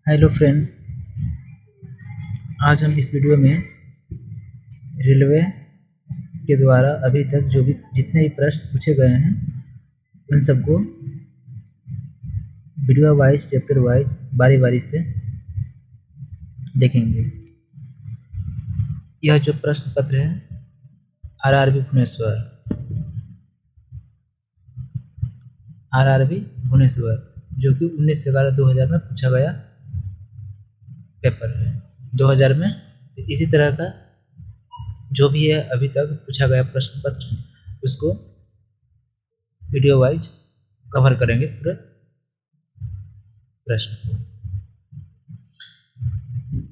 Hello friends, आज हम इस वीडियो में रेलवे के द्वारा अभी तक जो भी जितने भी प्रश्न पूछे गए हैं उन सबको वीडियो वाइज चैप्टर वाइज बारी बारी से देखेंगे। यह जो प्रश्न पत्र है आरआरबी भुवनेश्वर जो कि 19/11/2000 में पूछा गया पेपर है 2000 में। तो इसी तरह का जो भी है अभी तक पूछा गया प्रश्न पत्र उसको वीडियो वाइज कवर करेंगे पूरे प्रश्न को।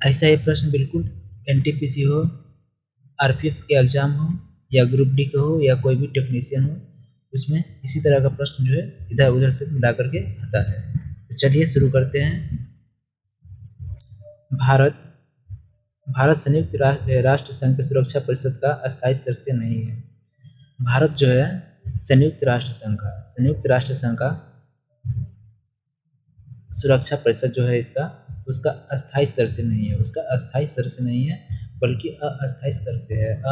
ऐसा ही प्रश्न बिल्कुल एनटीपीसी हो, आरपीएफ के एग्जाम हो या ग्रुप डी का हो या कोई भी टेक्नीशियन हो, उसमें इसी तरह का प्रश्न जो है इधर उधर से मिला करके आता है। तो चलिए शुरू करते हैं। भारत संयुक्त राष्ट्र संघ की सुरक्षा परिषद का अस्थायी सदस्य नहीं है। भारत जो है संयुक्त राष्ट्र संघ का सुरक्षा परिषद जो है उसका अस्थायी सदस्य नहीं है, बल्कि अस्थायी सदस्य है।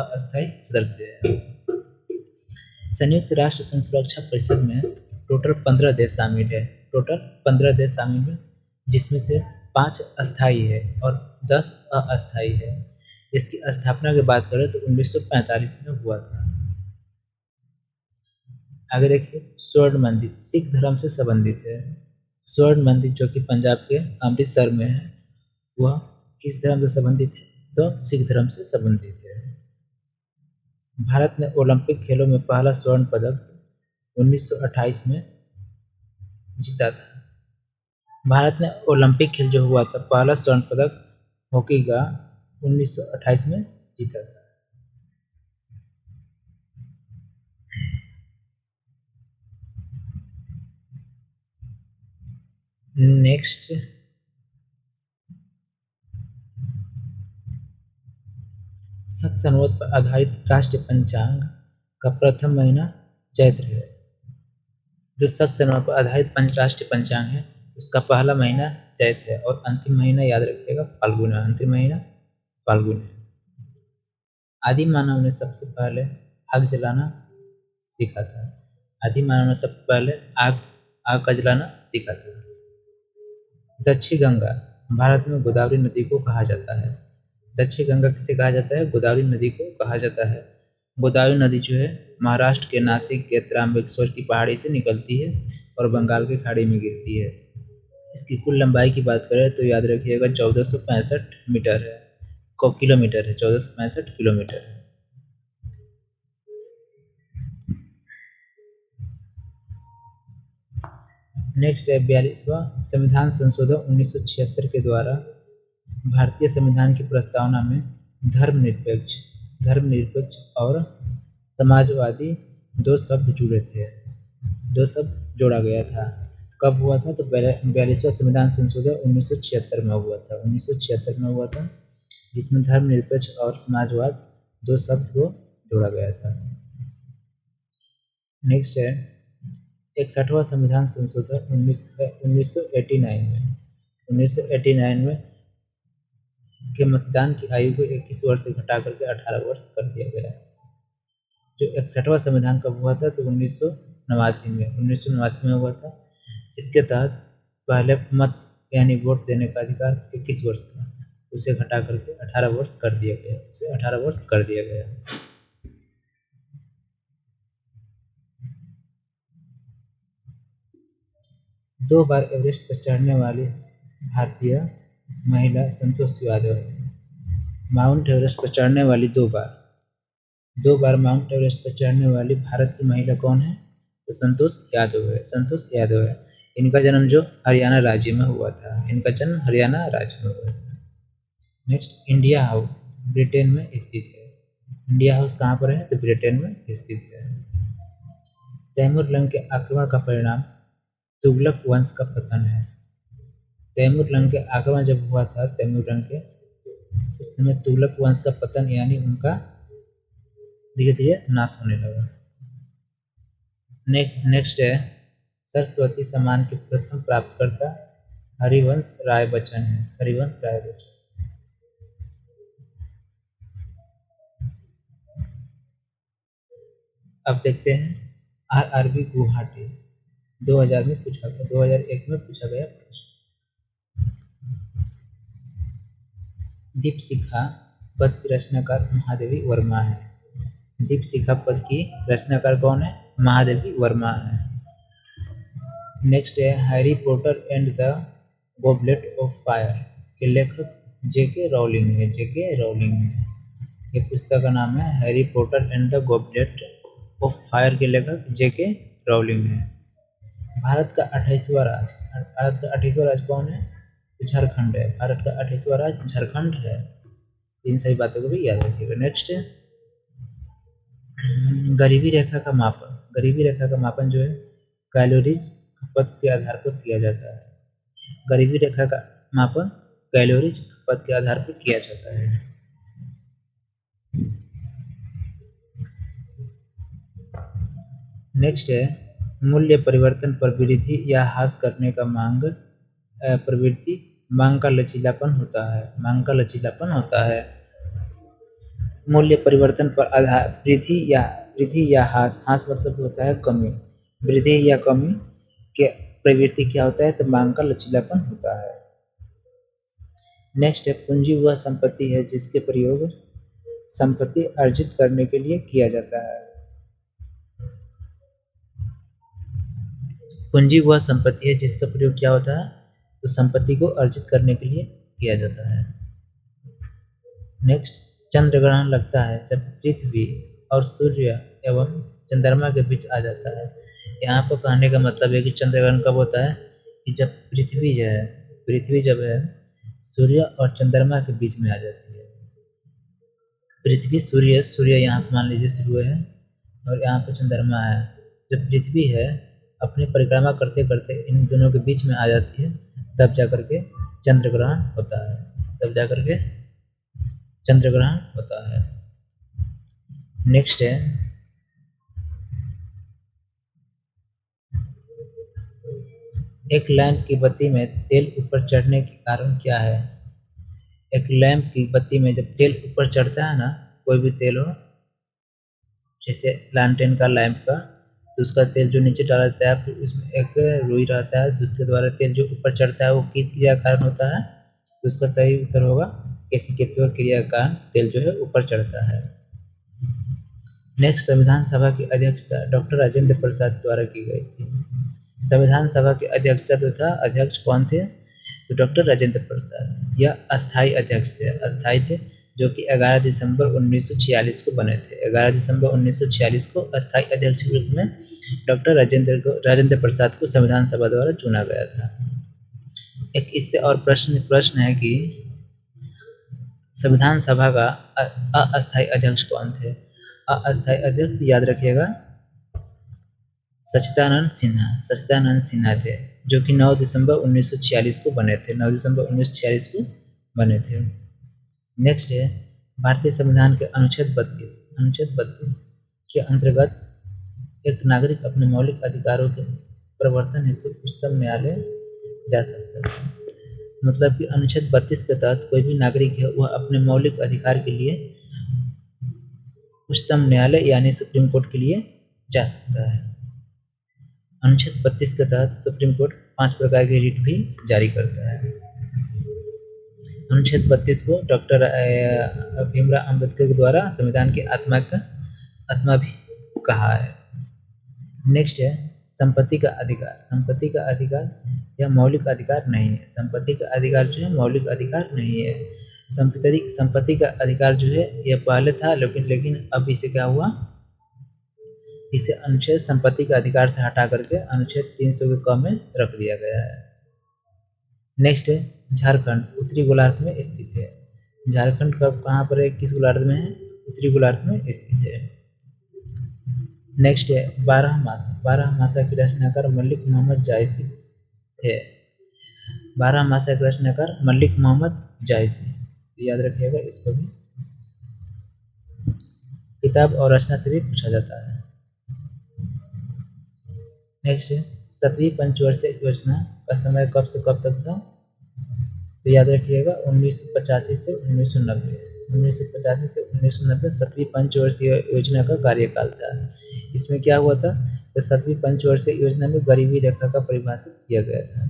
संयुक्त राष्ट्र संघ सुरक्षा परिषद में टोटल 15 देश शामिल है, जिसमें से 5 अस्थायी है और 10 अस्थायी है। इसकी स्थापना की बात करें तो 1945 में हुआ था। आगे देखिए, स्वर्ण मंदिर सिख धर्म से संबंधित है। स्वर्ण मंदिर जो कि पंजाब के अमृतसर में है, वह किस धर्म से संबंधित है? तो सिख धर्म से संबंधित है। भारत ने ओलंपिक खेलों में पहला स्वर्ण पदक 1928 में जीता था। भारत ने ओलंपिक खेल जो हुआ था पहला स्वर्ण पदक हॉकी का 1928 में जीता था। नेक्स्ट, शक संवत पर आधारित राष्ट्रीय पंचांग का प्रथम महीना चैत्र है। जो शक संवत पर आधारित राष्ट्रीय पंचांग है उसका पहला महीना चैत्र है और अंतिम महीना याद रखिएगा फाल्गुन है। आदिम मानव ने सबसे पहले आग जलाना सीखा था। आग का जलाना सीखा था। दक्षिण गंगा भारत में गोदावरी नदी को कहा जाता है। दक्षिण गंगा किसे कहा जाता है? गोदावरी नदी को कहा जाता है। गोदावरी नदी जो है महाराष्ट्र के नासिक के त्रंबकेश्वर की पहाड़ी से निकलती है और बंगाल की खाड़ी में गिरती है। इसकी कुल लंबाई की बात करें तो याद रखिएगा 1465 मीटर है, किलोमीटर है, 1465 किलोमीटर है। नेक्स्ट है 42वां संविधान संशोधन 1976 के द्वारा भारतीय संविधान की प्रस्तावना में धर्मनिरपेक्ष और समाजवादी दो शब्द जोड़ा गया था। कब हुआ था? तो 42वां संविधान संशोधन 1976 में हुआ था, जिसमें धर्मनिरपेक्ष और समाजवाद दो शब्द को जोड़ा गया था। नेक्स्ट है 61वां संविधान संशोधन 1989 में के मतदान की आयु को 21 वर्ष से घटा करके 18 वर्ष कर दिया गया। जो 61वां संविधान कब हुआ था? तो 1989 में हुआ था, जिसके तहत पहले मत यानी वोट देने का अधिकार 21 वर्ष था, उसे घटा करके 18 वर्ष कर दिया गया। 2 बार एवरेस्ट पर चढ़ने वाली भारतीय महिला संतोष यादव है। माउंट एवरेस्ट पर चढ़ने वाली 2 बार माउंट एवरेस्ट पर चढ़ने वाली भारत की महिला कौन है? तो संतोष यादव है। इनका जन्म जो हरियाणा राज्य में हुआ था। नेक्स्ट, इंडिया हाउस ब्रिटेन में स्थित है। इंडिया हाउस कहाँ पर है? तो ब्रिटेन में स्थित है। तैमूरलंग के आक्रमण का परिणाम तुगलक वंश का पतन है। तैमूरलंग के आक्रमण जब हुआ था उस समय तुगलक वंश का पतन यानी उनका धीरे धीरे नाश होने लगा। नेक्स्ट है सरस्वती सम्मान के प्रथम प्राप्तकर्ता हरिवंश राय बच्चन है, हरिवंश राय बच्चन। अब देखते हैं आरआरबी गुवाहाटी 2000 में पूछा गया, 2001 में पूछा गया प्रश्न। दीपशिखा पद की रचनाकार महादेवी वर्मा है। दीपशिखा पद की रचनाकार कौन है? महादेवी वर्मा है। नेक्स्ट है Harry Potter and the goblet of fire के लेखक जेके रॉलिंग है, जेके रॉलिंग है। ये पुस्तक का नाम है Harry Potter and the goblet of fire के लेखक जेके रॉलिंग है। भारत का 28वां राज्य, भारत का 28वां राज्य कौन है? झारखंड है। भारत का 28वां राज्य झारखंड है। इन सभी बातों को भी याद रखिएगा। नेक्स्ट है गरीबी रेखा का मापन। गरीबी रेखा का मापन जो है कैलोरीज खपत के आधार पर किया जाता है। गरीबी रेखा का मापन कैलोरीज खपत के आधार पर किया जाता है। नेक्स्ट है मूल्य परिवर्तन पर वृद्धि या ह्रास करने का मांग प्रवृत्ति मांग का लचीलापन होता है, मांग का लचीलापन होता है। मूल्य परिवर्तन पर आधार वृद्धि या ह्रास, ह्रास मतलब होता है कमी, वृद्धि या कमी के प्रवृत्ति क्या होता है? तो मांग का लचीलापन होता है। नेक्स्ट है पूंजी वह संपत्ति है जिसके प्रयोग संपत्ति अर्जित करने के लिए किया जाता है। पूंजी वह संपत्ति है जिसका प्रयोग क्या होता है? तो संपत्ति को अर्जित करने के लिए किया जाता है। नेक्स्ट चंद्र ग्रहण लगता है जब पृथ्वी और सूर्य एवं चंद्रमा के बीच आ जाता है। यहाँ पर कहने का मतलब है कि चंद्र ग्रहण कब होता है? कि जब पृथ्वी जब है सूर्य और चंद्रमा के बीच में आ जाती है। पृथ्वी सूर्य यहाँ पर मान लीजिए शुरू है और यहाँ पर चंद्रमा है। जब पृथ्वी है अपनी परिक्रमा करते करते इन दोनों के बीच में आ जाती है तब जाकर के चंद्र ग्रहण होता है, तब जाकर के चंद्र ग्रहण होता है। नेक्स्ट है एक लैंप की बत्ती में तेल ऊपर चढ़ने के कारण क्या है? एक लैंप की बत्ती में जब तेल ऊपर चढ़ता है ना, कोई भी तेल हो, जैसे लालटेन का लैंप का, तो उसका तेल जो नीचे डाला जाता है फिर उसमें एक रुई रहता है तो उसके द्वारा तेल जो ऊपर चढ़ता है वो किस क्रिया के कारण होता है? तो उसका सही उत्तर होगा केशिकेत्व क्रिया का कारण तेल जो है ऊपर चढ़ता है। नेक्स्ट संविधान सभा की अध्यक्षता डॉक्टर राजेंद्र प्रसाद द्वारा की गई थी। संविधान सभा के अध्यक्षता तथा अध्यक्ष कौन थे? तो डॉक्टर राजेंद्र प्रसाद। यह अस्थायी अध्यक्ष थे, अस्थायी थे, जो कि 11 दिसंबर 1946 को बने थे। 11 दिसंबर 1946 को अस्थायी अध्यक्ष के रूप में डॉक्टर राजेंद्र प्रसाद को संविधान सभा द्वारा चुना गया था। एक इससे और प्रश्न है कि संविधान सभा का अस्थायी अध्यक्ष कौन थे? अस्थायी अध्यक्ष याद रखिएगा सच्चिदानंद सिन्हा थे, जो कि 9 दिसंबर 1946 को बने थे, 9 दिसंबर 1946 को बने थे। नेक्स्ट है भारतीय संविधान के अनुच्छेद 32 के अंतर्गत एक नागरिक अपने मौलिक अधिकारों के प्रवर्तन हेतु उच्चतम न्यायालय जा सकता है। मतलब कि अनुच्छेद 32 के तहत कोई भी नागरिक है वह अपने मौलिक अधिकार के लिए उच्चतम न्यायालय यानी सुप्रीम कोर्ट के लिए जा सकता है। अनुच्छेद 32 के तहत सुप्रीम कोर्ट 5 प्रकार की रिट भी जारी करता है। अनुच्छेद 32 को डॉक्टर भीमराव अंबेडकर के द्वारा संविधान की आत्मा भी कहा है। नेक्स्ट है संपत्ति का अधिकार। संपत्ति का अधिकार यह मौलिक अधिकार नहीं है। संपत्ति का अधिकार जो है मौलिक अधिकार नहीं है। संपत्ति का अधिकार जो है यह पहले था लेकिन अब इसे क्या हुआ? इसे अनुच्छेद संपत्ति का अधिकार से हटा करके अनुच्छेद 300 के क में रख दिया गया है। नेक्स्ट है झारखंड उत्तरी गोलार्ध में स्थित है। झारखंड कब कहाँ पर है? किस गोलार्ध में है? उत्तरी गोलार्ध में स्थित है। नेक्स्ट है बारहमासा की रचनाकार मलिक मोहम्मद जायसी थे। बारहमासा की रचनाकार मलिक मोहम्मद जायसी, याद रखिएगा इसको भी। किताब और रचना से भी पूछा जाता है। नेक्स्ट है 7वीं पंचवर्षीय योजना का समय कब से कब तक था? तो याद रखिएगा 1985 से 1990। 1985 से 1990 7वीं पंचवर्षीय योजना का कार्यकाल था। इसमें क्या हुआ था? तो 7वीं पंचवर्षीय योजना में गरीबी रेखा का परिभाषित किया गया था।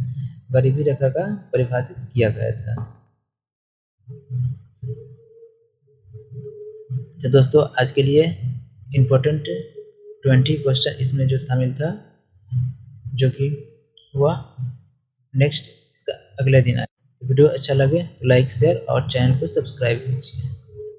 गरीबी रेखा का परिभाषित किया गया था। तो दोस्तों आज के लिए इम्पोर्टेंट 20 क्वेश्चन इसमें जो शामिल था, जो कि हुआ नेक्स्ट इसका अगले दिन आए। वीडियो अच्छा लगे तो लाइक शेयर और चैनल को सब्सक्राइब कीजिए।